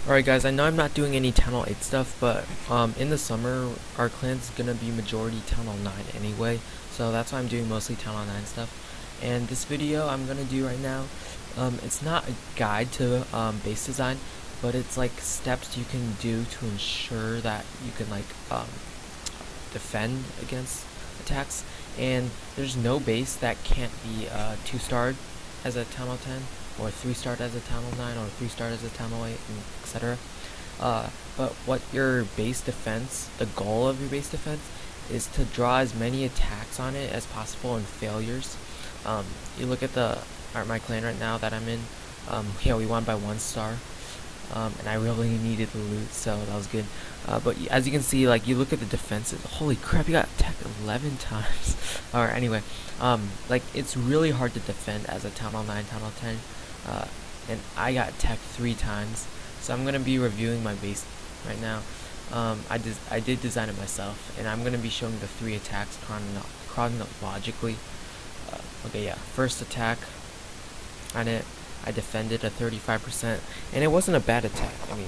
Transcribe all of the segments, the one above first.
Alright guys, I know I'm not doing any Town Hall 8 stuff, but in the summer, our clan's gonna be majority Town Hall 9 anyway, so that's why I'm doing mostly Town Hall 9 stuff. And this video I'm gonna do right now, it's not a guide to base design, but it's like steps you can do to ensure that you can defend against attacks. And there's no base that can't be 2-starred as a Town Hall 10, or 3-starred as a Town Hall 9, or 3-starred as a Town Hall 8, etc. But what your base defense, the goal of your base defense, is to draw as many attacks on it as possible and failures. You look at my clan right now that I'm in. Yeah, we won by 1 star. And I really needed the loot, so that was good. But as you can see, like, you look at the defenses. Holy crap, you got attacked 11 times. Alright, anyway, like, it's really hard to defend as a Town Hall 9, Town Hall 10. And I got attacked 3 times. So I'm gonna be reviewing my base right now. I did design it myself, and I'm gonna be showing the 3 attacks chronologically. Okay, yeah, first attack on it. I defended a 35%, and it wasn't a bad attack. I mean,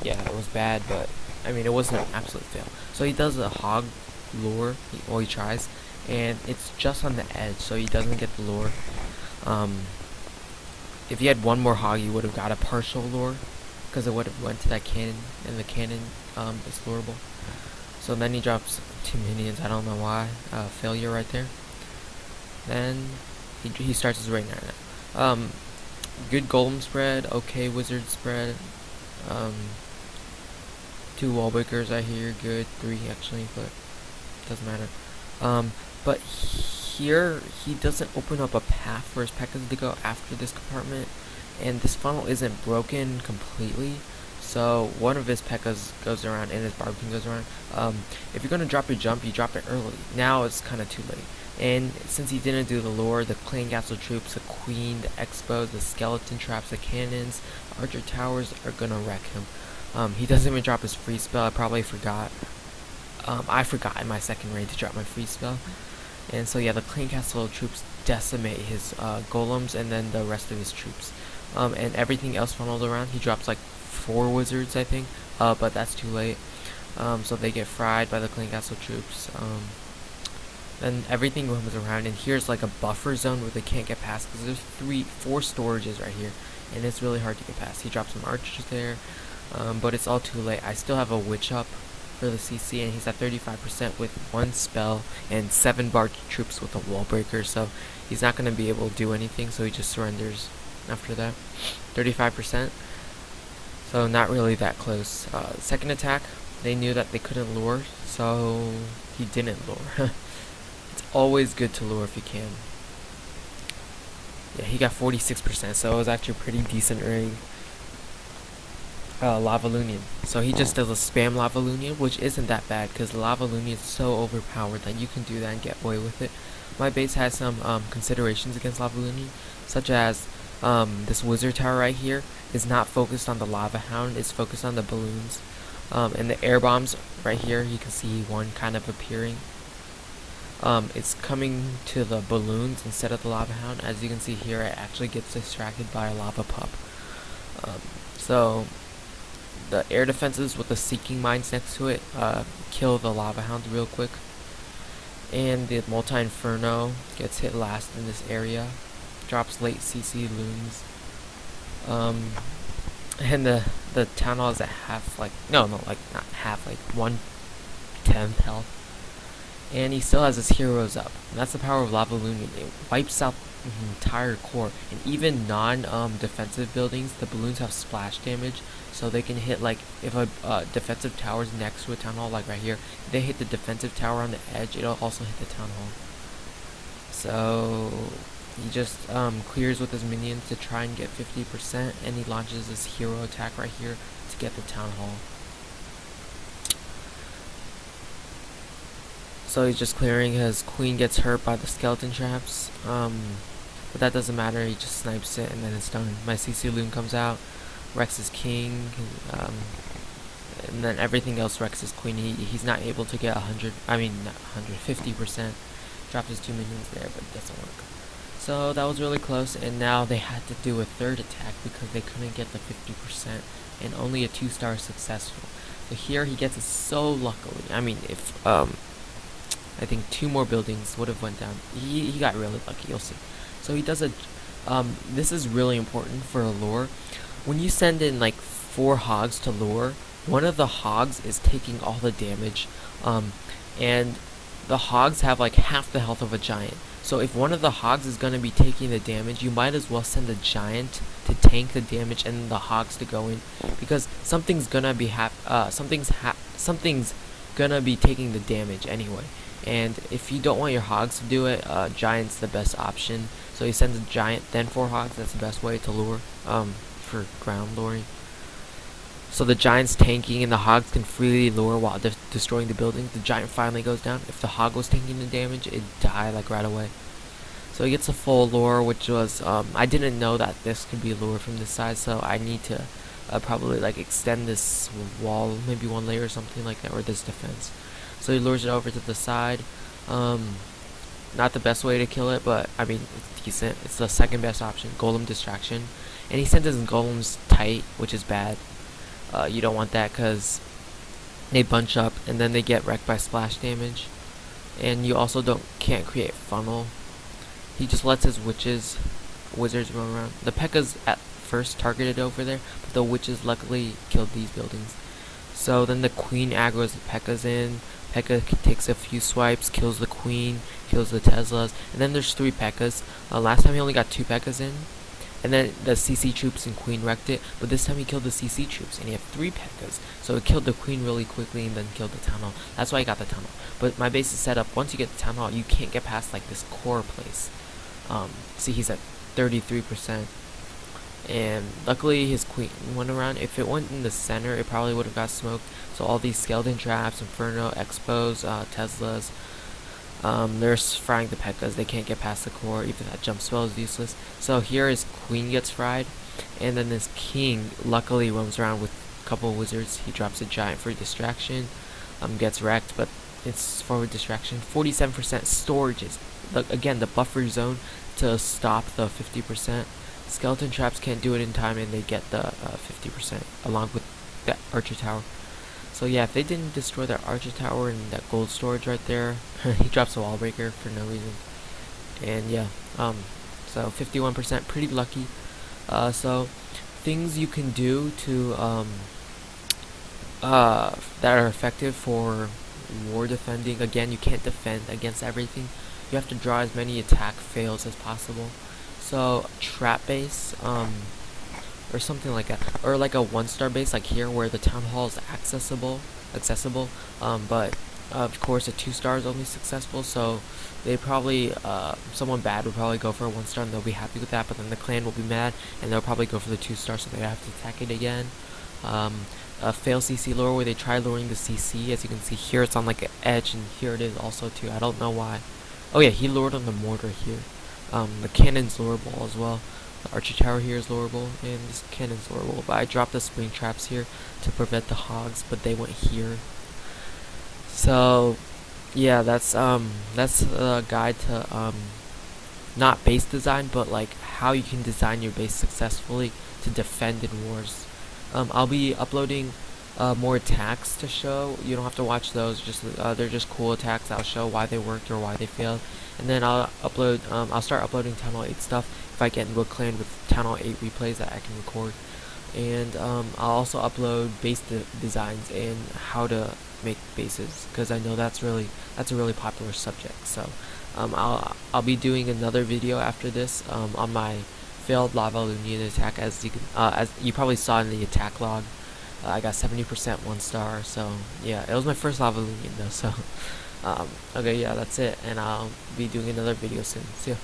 yeah, it was bad, but I mean, it wasn't an absolute fail. So he does a hog lure, he tries, and it's just on the edge, so he doesn't get the lure. If he had one more hog, he would have got a partial lure, because it would have went to that cannon, and the cannon is lureable. So then he drops 2 minions. I don't know why. Failure right there. Then he starts his raid now. Good golem spread, okay wizard spread. 2 wall breakers I hear, good, 3 actually, but doesn't matter. But here he doesn't open up a path for his P.E.K.K.A.s to go after this compartment, and this funnel isn't broken completely. So one of his P.E.K.K.A.s goes around and his Barbican goes around. If you're gonna drop your jump, you drop it early. Now it's kind of too late. And since he didn't do the lure, the clan castle troops, the queen, the expos, the skeleton traps, the cannons, archer towers are gonna wreck him. He doesn't even drop his free spell. I probably forgot. I forgot in my second raid to drop my free spell. And so yeah, the clan castle troops decimate his golems and then the rest of his troops. And everything else funneled around. He drops like 4 wizards, I think. But that's too late. So they get fried by the clan castle troops. And everything comes around, and here's like a buffer zone where they can't get past because there's 4 storages right here, and it's really hard to get past. He drops some archers there, but it's all too late. I still have a witch up for the CC, and he's at 35% with 1 spell and 7 bar troops with a wall breaker, so he's not going to be able to do anything, so he just surrenders after that. 35%, so not really that close. Second attack, they knew that they couldn't lure, so he didn't lure. Always good to lure if you can. Yeah, he got 46%, so it was actually a pretty decent raid. Lava Lunian. So he just does a spam Lava Lunian, which isn't that bad because Lava Lunian is so overpowered that you can do that and get away with it. My base has some considerations against Lava Lunian, such as this wizard tower right here is not focused on the Lava Hound, it's focused on the balloons. And the air bombs right here, you can see one kind of appearing. It's coming to the balloons instead of the Lava Hound. As you can see here, it actually gets distracted by a lava pup. So the air defenses with the Seeking Mines next to it kill the Lava Hound real quick. And the Multi-Inferno gets hit last in this area. Drops late CC loons. And the Town Hall is at half, like, no, like not half, like 1/10 health. And he still has his heroes up. And that's the power of Lava Lunian. It wipes out the entire core. And even non-defensive buildings, the balloons have splash damage. So they can hit, like, if a defensive tower is next to a town hall, like right here, if they hit the defensive tower on the edge, it'll also hit the town hall. So he just clears with his minions to try and get 50%. And he launches this hero attack right here to get the town hall. So he's just clearing. His queen gets hurt by the skeleton traps, but that doesn't matter. He just snipes it and then it's done. My CC loon comes out, Rex is king, and then everything else Rex is queen. He's not able to get 50%. Drops his 2 minions there, but it doesn't work. So that was really close, and now they had to do a third attack because they couldn't get the 50%, and only a 2-star successful. So here he gets it so luckily. I mean, if I think 2 more buildings would have went down. He got really lucky. You'll see. So he does a. This is really important for a lure. When you send in like 4 hogs to lure, one of the hogs is taking all the damage, and the hogs have like half the health of a giant. So if one of the hogs is going to be taking the damage, you might as well send the giant to tank the damage and the hogs to go in, because something's gonna be something's gonna be taking the damage anyway. And if you don't want your hogs to do it, giant's the best option. So he sends a giant, then 4 hogs. That's the best way to lure for ground luring. So the giant's tanking and the hogs can freely lure while destroying the building. The giant finally goes down. If the hog was taking the damage, it'd die like right away. So he gets a full lure, which was, I didn't know that this could be lured from this side, so I need to probably like extend this wall, maybe 1 layer or something like that, or this defense. So he lures it over to the side. Not the best way to kill it, but I mean, it's decent. It's the second best option, golem distraction. And he sends his golems tight, which is bad. You don't want that because they bunch up and then they get wrecked by splash damage. And you also can't create funnel. He just lets his wizards run around. The P.E.K.K.A.'s at first targeted over there, but the witches luckily killed these buildings. So then the queen aggroes the P.E.K.K.A.'s in. P.E.K.K.A. takes a few swipes, kills the queen, kills the Teslas, and then there's 3 P.E.K.K.A.s. Last time he only got 2 P.E.K.K.A.s in, and then the CC troops and queen wrecked it, but this time he killed the CC troops, and he had 3 P.E.K.K.A.s, so it killed the queen really quickly and then killed the town hall. That's why I got the town hall. But my base is set up, once you get the town hall, you can't get past like this core place. See, he's at 33%. And luckily his queen went around. If it went in the center, it probably would have got smoked. So all these skeleton traps, Inferno, Expos, Teslas, they're frying the P.E.K.K.A.s. They can't get past the core. Even that jump spell is useless. So here his queen gets fried, and then this king luckily roams around with a couple of wizards. He drops a giant for distraction, gets wrecked, but it's forward distraction. 47% storages. Again, the buffer zone to stop the 50%. Skeleton traps can't do it in time, and they get the 50% along with that archer tower. So yeah, if they didn't destroy that archer tower and that gold storage right there, he drops a wall breaker for no reason. And yeah, so 51%, pretty lucky. So things you can do to that are effective for war defending. Again, you can't defend against everything. You have to draw as many attack fails as possible. So trap base, or something like that, or like a 1-star base like here where the town hall is accessible, but of course a 2-star is only successful. So they probably someone bad would probably go for a 1-star and they'll be happy with that, but then the clan will be mad and they'll probably go for the 2-star, so they have to attack it again. A fail CC lure where they try luring the CC. As you can see here, it's on like an edge, and here it is also too. I don't know why. Oh yeah, he lured on the mortar here. The cannon's lureable as well. The archer tower here is lureable, and this cannon's lureable. But I dropped the spring traps here to prevent the hogs, but they went here. So yeah, that's a guide to not base design, but like how you can design your base successfully to defend in wars. I'll be uploading more attacks to show. You don't have to watch those. Just they're just cool attacks. I'll show why they worked or why they failed, and then I'll upload. I'll start uploading Town Hall 8 stuff if I get into a clan with Town Hall 8 replays that I can record, and I'll also upload base designs and how to make bases, because I know that's a really popular subject. So I'll be doing another video after this on my failed Lava Lunian attack, as you probably saw in the attack log. I got 70% 1-star, so yeah, it was my first Lava Lunian though, so okay, yeah, that's it, and I'll be doing another video soon. See ya.